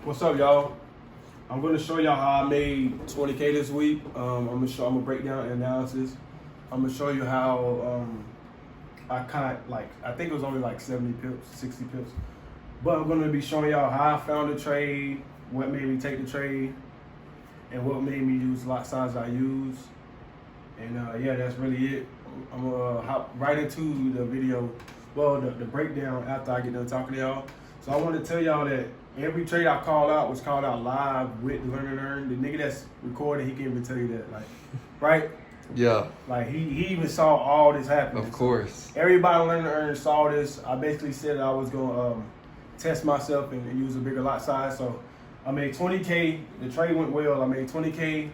What's up, y'all? I'm gonna show y'all how I made 20K this week. I'm gonna break down the analysis. I'm gonna show you how I think it was only like 70 pips, 60 pips. But I'm gonna be showing y'all how I found the trade, what made me take the trade, and what made me use the lot size I use. And yeah, that's really it. I'm gonna hop right into the video, well, the breakdown after I get done talking to y'all. So I want to tell y'all that every trade I called out was called out live with Learn and Earn. The nigga that's recording, he can even tell you that, like, right? Yeah. Like he even saw all this happen. Of course. Everybody on Learn and Earn saw this. I basically said I was gonna test myself and use a bigger lot size. So I made 20K. The trade went well. I made 20K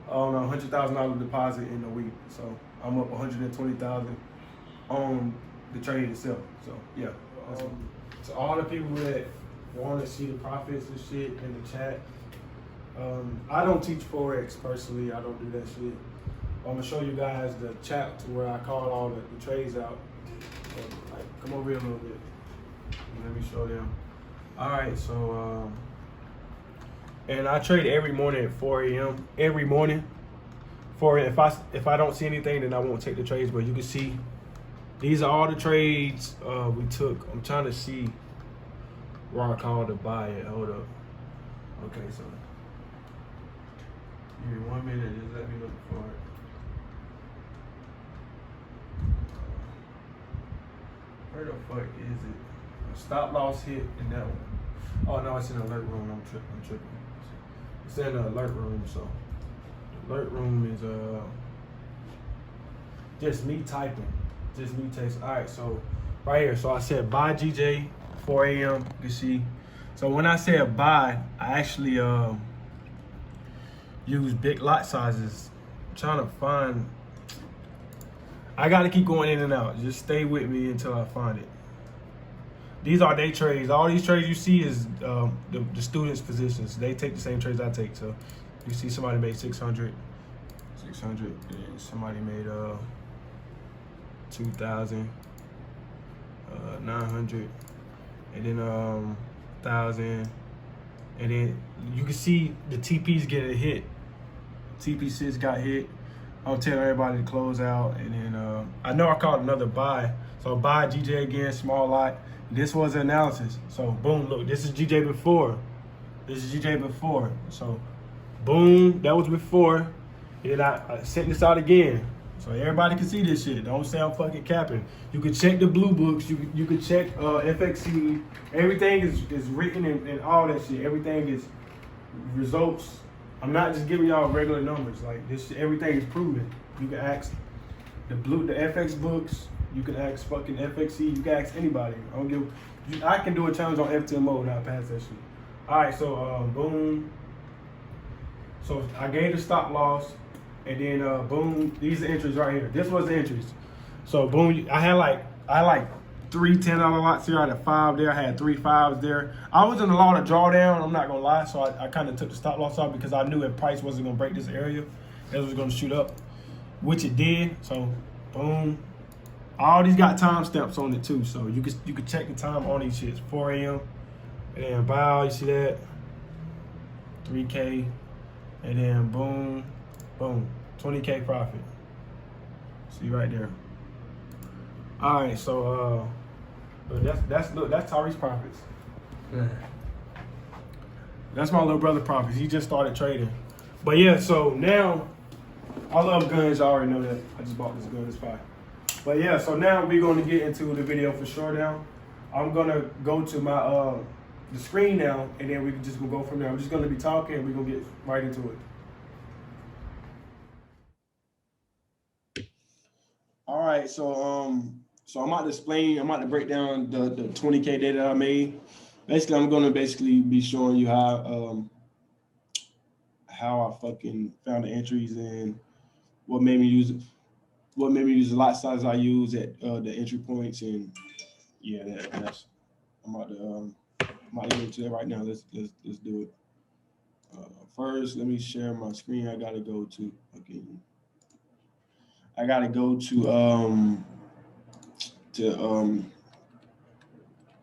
on a $100,000 deposit in a week. So I'm up 120,000 on the trade itself. So yeah. To all the people that want to see the profits and shit in the chat, I don't teach forex personally. I don't do that shit. I'm gonna show you guys the chat to where I call all the trades out. So, like, come over here a little bit. Let me show them. All right, so and I trade every morning at 4 a.m. Every morning. If I don't see anything, then I won't take the trades. But you can see these are all the trades we took. I'm trying to see where I called to buy it. Hold up. Okay, so give me 1 minute. Just let me look for it. Where the fuck is it? A stop loss hit in that one. Oh no, it's in the alert room. I'm tripping. It's in the alert room. So the alert room is just me typing. Just me texting. All right, so right here. So I said buy GJ 4 a.m. You can see. So when I said buy, I actually use big lot sizes. I'm trying to find. I gotta keep going in and out. Just stay with me until I find it. These are day trades. All these trades you see is the students' positions. They take the same trades I take. So you see somebody made 600, and somebody made 2,000, 900, and then 1,000, and then you can see the TPs get a hit. TP6 got hit. I'm telling everybody to close out, and then I know I caught another buy. So buy GJ again, small lot. This was the analysis. So boom, look, this is GJ before. This is GJ before. So boom, that was before. And then I sent this out again. So everybody can see this shit. Don't say I'm fucking capping. You can check the blue books. You can check FXC. Everything is written and all that shit. Everything is results. I'm not just giving y'all regular numbers. Like this, everything is proven. You can ask the FX books. You can ask fucking FXC. You can ask anybody. I can do a challenge on FTMO and not pass that shit. All right, so boom. So I gave the stop loss, and then boom. These are entries right here. This was the entries. So boom. I had like 3 $10 lots here. I had a 5 there. I had 3 5s there. I was in a lot of drawdown. I'm not gonna lie. So I kind of took the stop loss off because I knew if price wasn't gonna break this area, it was gonna shoot up, which it did. So boom. All these got timestamps on it too, so you can check the time on these shits. 4 a.m. and then bow. You see that? 3K, and then boom, boom, 20K profit. See right there. All right, so that's Tyree's profits. That's my little brother profits. He just started trading, but yeah. So now I love guns. I already know that. I just bought this gun. It's fine. But yeah, so now we're going to get into the video for sure now. I'm going to go to my the screen now, and then we can just go from there. I'm just going to be talking, and we're going to get right into it. All right, so I'm about to break down the 20K data that I made. Basically, I'm going to be showing you how I fucking found the entries and what made me use the lot size I use at the entry points, and yeah, that's I'm about to get into that right now. Let's do it. First, let me share my screen. I gotta go to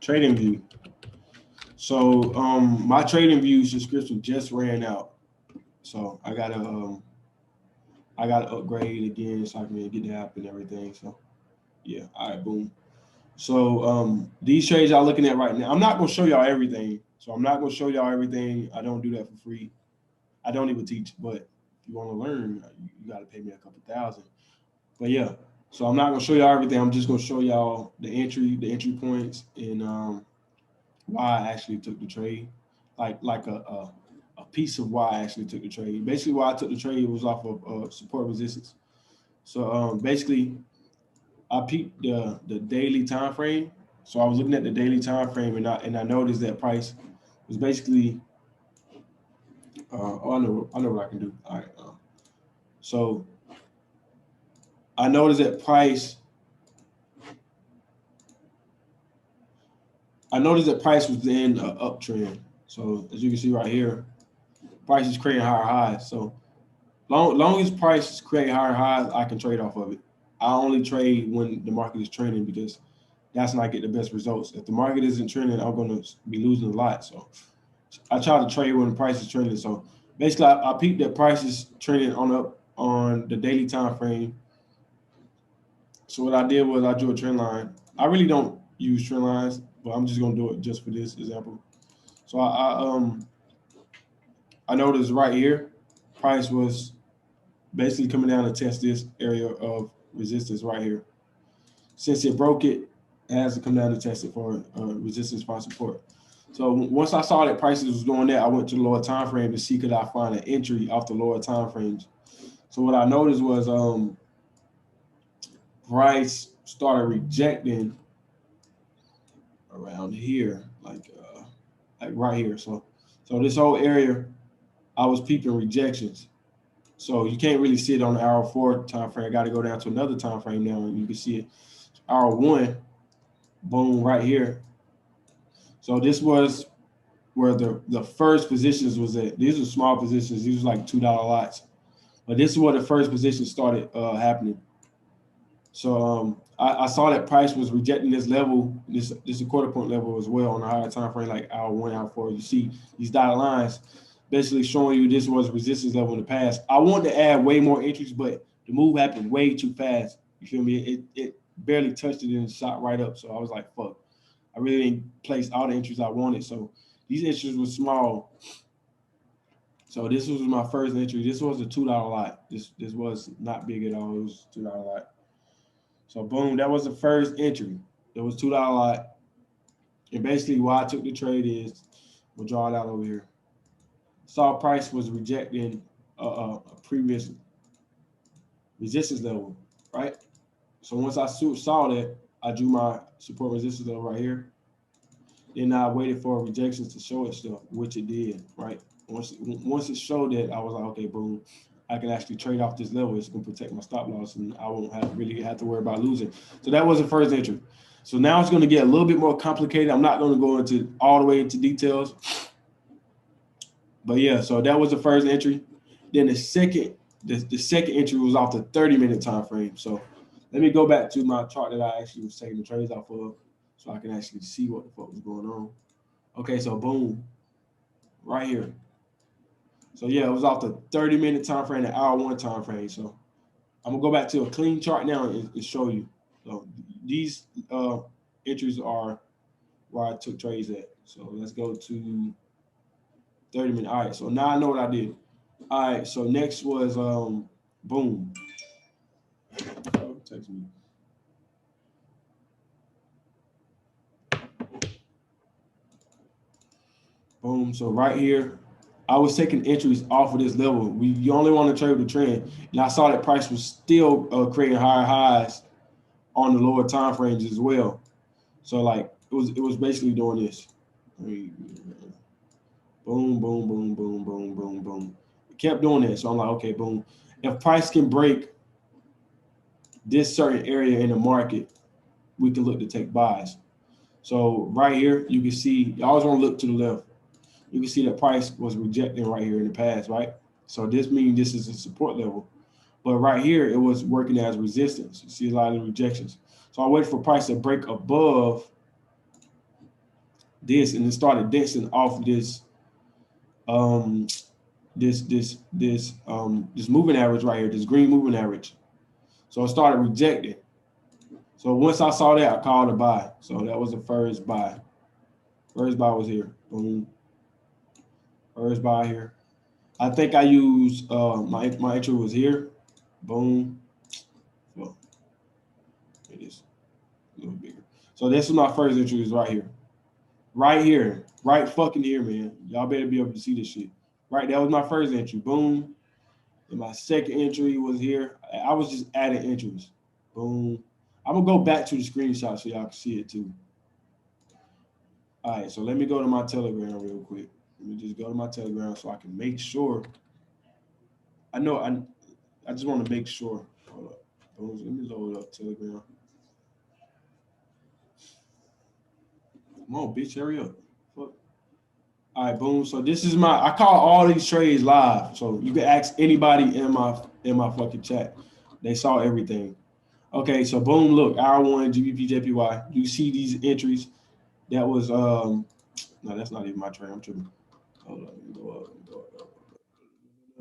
trading view. So my trading view subscription just ran out. So I gotta upgrade again so I can get the app and everything. So yeah, all right, boom. So these trades y'all looking at right now, I'm not gonna show y'all everything. So I'm not gonna show y'all everything. I don't do that for free. I don't even teach, but if you want to learn, you got to pay me a couple thousand. But yeah, so I'm not gonna show y'all everything. I'm just gonna show y'all the entry points, and why I actually took the trade, like a piece of why I actually took the trade. Basically, why I took the trade was off of support resistance. So basically, I peeped the daily time frame. So I was looking at the daily time frame, and I noticed that price was basically. Oh, I know what I can do. All right. So I noticed that price. I noticed that price was in an uptrend. So as you can see right here, price is creating higher highs. So long as prices create higher highs, I can trade off of it. I only trade when the market is trending because that's when I get the best results. If the market isn't trending, I'm going to be losing a lot. So I try to trade when the price is trending. So basically, I peeped that price is trending on the daily time frame. So what I did was I drew a trend line. I really don't use trend lines, but I'm just going to do it just for this example. So I noticed right here, price was basically coming down to test this area of resistance right here. Since it broke it, it has to come down to test it for resistance for support. So once I saw that prices was doing that, I went to the lower time frame to see could I find an entry off the lower time frames. So what I noticed was price started rejecting around here, like right here. So this whole area, I was peeping rejections. So you can't really see it on the hour 4 time frame. I got to go down to another time frame now, and you can see it. Hour 1, boom, right here. So this was where the first positions was at. These are small positions. These were like $2 lots. But this is where the first position started happening. So I saw that price was rejecting this level, this a quarter point level as well on a higher time frame, like hour 1, hour 4. You see these dotted lines basically showing you this was resistance level in the past. I wanted to add way more entries, but the move happened way too fast. You feel me? It barely touched it and shot right up. So I was like, fuck. I really didn't place all the entries I wanted. So these entries were small. So this was my first entry. This was a $2 lot. This was not big at all. It was $2 lot. So boom, that was the first entry. It was $2 lot. And basically why I took the trade is, we'll draw it out over here. Saw price was rejecting a previous resistance level, right? So once I saw that, I drew my support resistance level right here. Then I waited for rejections to show itself, which it did, right? Once it showed that, I was like, okay, boom, I can actually trade off this level. It's going to protect my stop loss, and I won't really have to worry about losing. So that was the first entry. So now it's going to get a little bit more complicated. I'm not going to go into all the way into details. But yeah, so that was the first entry. Then the second entry was off the 30-minute time frame. So let me go back to my chart that I actually was taking the trades off of so I can actually see what the fuck was going on. Okay, so boom, right here. So yeah, it was off the 30-minute time frame, the hour 1 time frame. So I'm gonna go back to a clean chart now and show you. So these entries are where I took trades at. So let's go to 30 minutes. All right, so now I know what I did. All right, so next was boom. Oh, text me. Boom. So right here, I was taking entries off of this level. You only want to trade with the trend, and I saw that price was still creating higher highs on the lower time frames as well. So like it was basically doing this. Boom, boom, boom, boom, boom, boom, boom. It kept doing that. So I'm like, okay, boom. If price can break this certain area in the market, we can look to take buys. So right here, you can see, you always want to look to the left. You can see that price was rejecting right here in the past, right? So this means this is a support level. But right here, it was working as resistance. You see a lot of rejections. So I waited for price to break above this, and it started dancing off this this moving average right here, this green moving average. So it started rejecting. So once I saw that, I called a buy. So that was the first buy. First buy was here. Boom. First buy here. I think I used my entry was here. Boom. So it is a little bigger. So this is my first entry is right here. Right here. Right fucking here, man. Y'all better be able to see this shit. Right, that was my first entry. Boom. And my second entry was here. I was just adding entries. Boom. I'm gonna go back to the screenshot so y'all can see it too. All right, so let me go to my Telegram real quick. Let me just go to my Telegram so I can make sure. I just want to make sure. Hold up. Boom. Let me load up Telegram. Come on, bitch, hurry up. Fuck. All right, boom. So this is I call all these trades live. So you can ask anybody in my fucking chat. They saw everything. Okay, so boom, look, hour one, GBP, JPY. You see these entries. That was no, that's not even my trade. I'm tripping. Hold on, go up.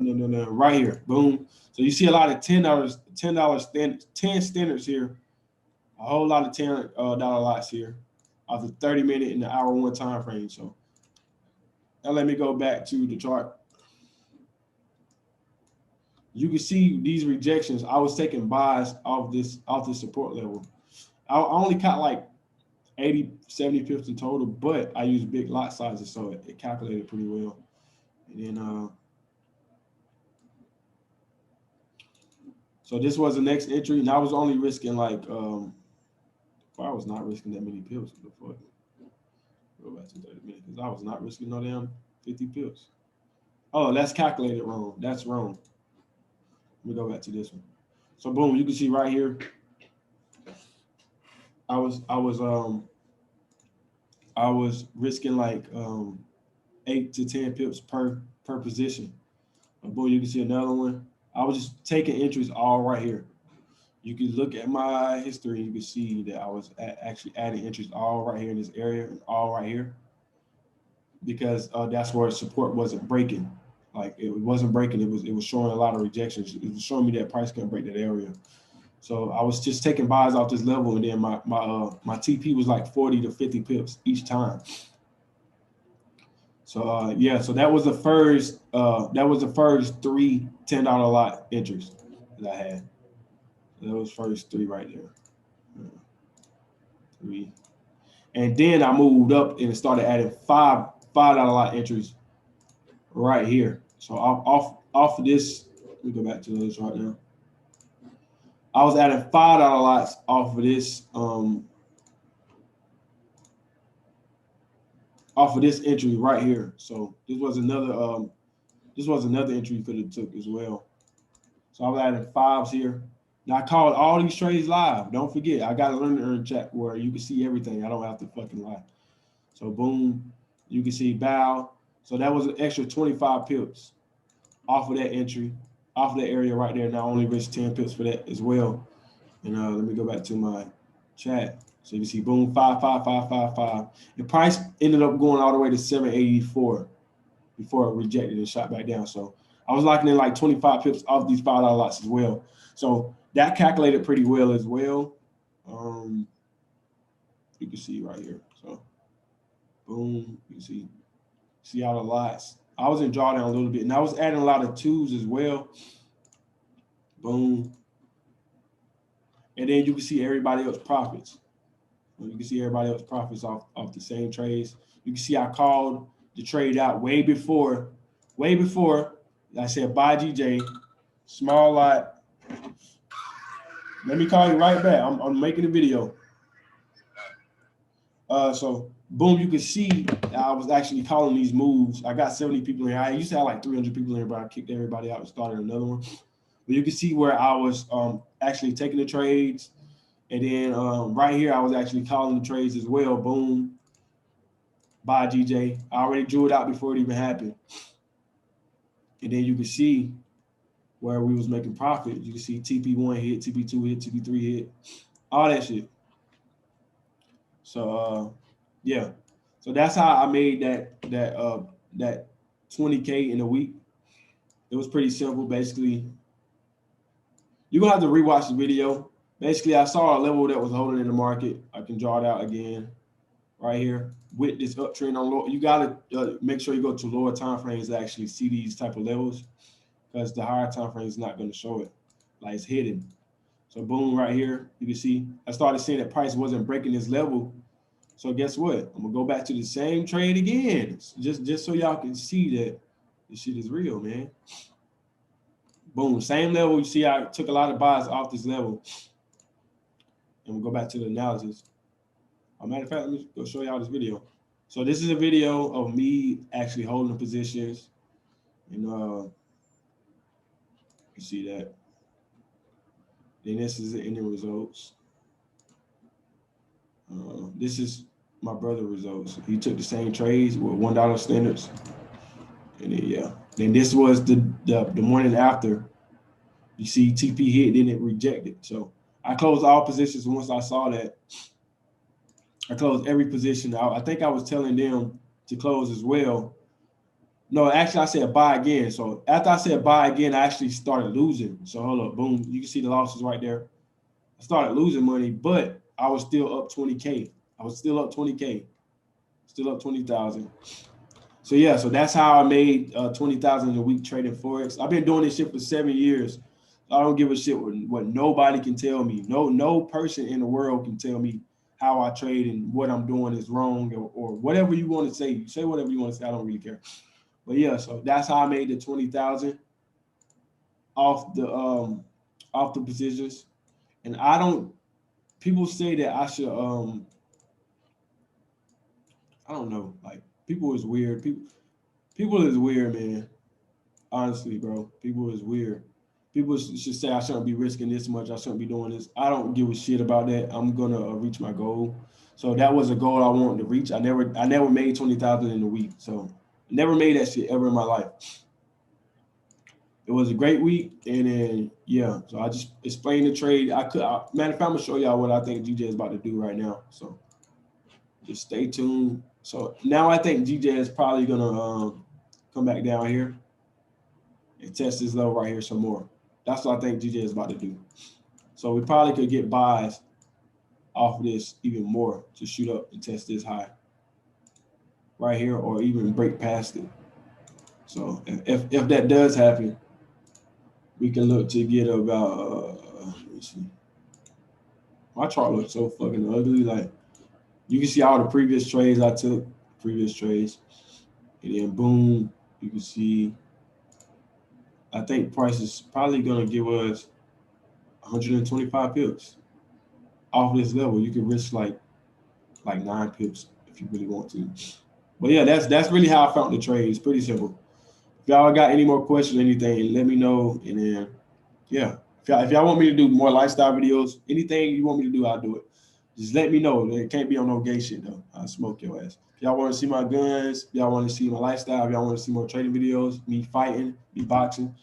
No. Right here. Boom. So you see a lot of $10 10 standards here. A whole lot of $10 lots here off the 30-minute and the hour one time frame. So now let me go back to the chart. You can see these rejections. I was taking buys off this support level. I only caught like 80, 70 pips in total, but I used big lot sizes, so it calculated pretty well. And then so this was the next entry, and I was only risking like I was not risking that many pips. Before. Go back to 30 minutes because I was not risking no damn 50 pips. Oh, that's calculated wrong. That's wrong. Let me go back to this one. So boom, you can see right here. I was risking like 8 to 10 pips per position. And boom, you can see another one. I was just taking entries all right here. You can look at my history. You can see that I was actually adding entries all right here in this area and all right here because that's where support wasn't breaking. Like it wasn't breaking. It was showing a lot of rejections. It was showing me that price couldn't break that area. So I was just taking buys off this level, and then my TP was like 40 to 50 pips each time. So yeah, so that was the first three $10 lot entries that I had. Those first three right there. Three. And then I moved up and started adding $5 lot entries right here. So off of this, let me go back to those right now. I was adding $5 lots off of this entry right here. So this was another entry you could have took as well. So I was adding fives here. Now I called all these trades live. Don't forget, I got a learn to earn chat where you can see everything. I don't have to fucking lie. So boom, you can see bow. So that was an extra 25 pips off of that entry, off of that area right there. Now I only risked 10 pips for that as well. And let me go back to my chat. So you can see boom, 5. The price ended up going all the way to 784 before it rejected and shot back down. So I was locking in like 25 pips off these $5 lots as well. So that calculated pretty well as well. You can see right here. So boom, you can see all the lots. I was in drawdown a little bit, and I was adding a lot of twos as well. Boom. And then you can see everybody else profits. You can see everybody else profits off the same trades. You can see I called the trade out way before. I said buy GJ, small lot. Let me call you right back. I'm making a video. So boom, you can see I was actually calling these moves. I got 70 people in here. I used to have like 300 people in here, but I kicked everybody out and started another one. But you can see where I was actually taking the trades. And then right here, I was actually calling the trades as well. Boom. Buy GJ. I already drew it out before it even happened. And then you can see where we was making profit. You can see TP1 hit, TP2 hit, TP3 hit, all that shit. So yeah. So that's how I made that 20K in a week. It was pretty simple. Basically, you're gonna have to rewatch the video. Basically, I saw a level that was holding in the market. I can draw it out again right here with this uptrend on low. You gotta make sure you go to lower time frames to actually see these type of levels, because the higher time frame is not going to show it, like it's hidden. So boom, right here, you can see I started seeing that price wasn't breaking this level. So guess what? I'm gonna go back to the same trade again, just so y'all can see that this shit is real, man. Boom, same level. You see, I took a lot of buys off this level, and we'll go back to the analysis. As a matter of fact, let me go show y'all this video. So this is a video of me actually holding the positions, and you see that. Then this is the ending results. This is my brother results. He took the same trades with $1 standards, and then yeah. Then this was the morning after. You see TP hit, then it rejected. So I closed all positions once I saw that. I closed every position out. I think I was telling them to close as well. No, actually I said buy again. So after I said buy again, I actually started losing. So hold up, boom. You can see the losses right there. I started losing money, but I was still up 20K. I was still up 20K, still up 20,000. So yeah, so that's how I made 20,000 a week trading forex. I've been doing this shit for 7 years. I don't give a shit what nobody can tell me. No person in the world can tell me how I trade and what I'm doing is wrong, or whatever you want to say. You say whatever you want to say. I don't really care. But yeah, so that's how I made the 20,000 off the positions. And I don't. People say that I should I don't know. Like, people is weird. People is weird, man. Honestly, bro. People is weird. People should say I shouldn't be risking this much. I shouldn't be doing this. I don't give a shit about that. I'm gonna reach my goal. So that was a goal I wanted to reach. I never made 20,000 in a week. So never made that shit ever in my life. It was a great week, and then yeah. So I just explained the trade. Matter of fact, I'm gonna show y'all what I think GJ is about to do right now. So just stay tuned. So now I think GJ is probably gonna come back down here and test this level right here some more. That's what I think GJ is about to do. So we probably could get buys off of this even more to shoot up and test this high right here, or even break past it. So if that does happen, we can look to get about. Let me see. My chart looks so fucking ugly. Like, you can see all the previous trades I took, and then boom, you can see. I think price is probably gonna give us 125 pips off this level. You can risk like 9 pips if you really want to. But yeah, that's really how I found the trade. It's pretty simple. If y'all got any more questions or anything, let me know. And then yeah, if y'all want me to do more lifestyle videos, anything you want me to do, I'll do it. Just let me know. It can't be on no gay shit though. I'll smoke your ass. If y'all want to see my guns, if y'all want to see my lifestyle, if y'all want to see more trading videos, me fighting, me boxing,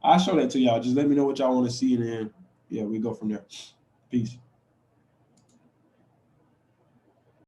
I'll show that to y'all. Just let me know what y'all want to see, and then yeah, we go from there. Peace.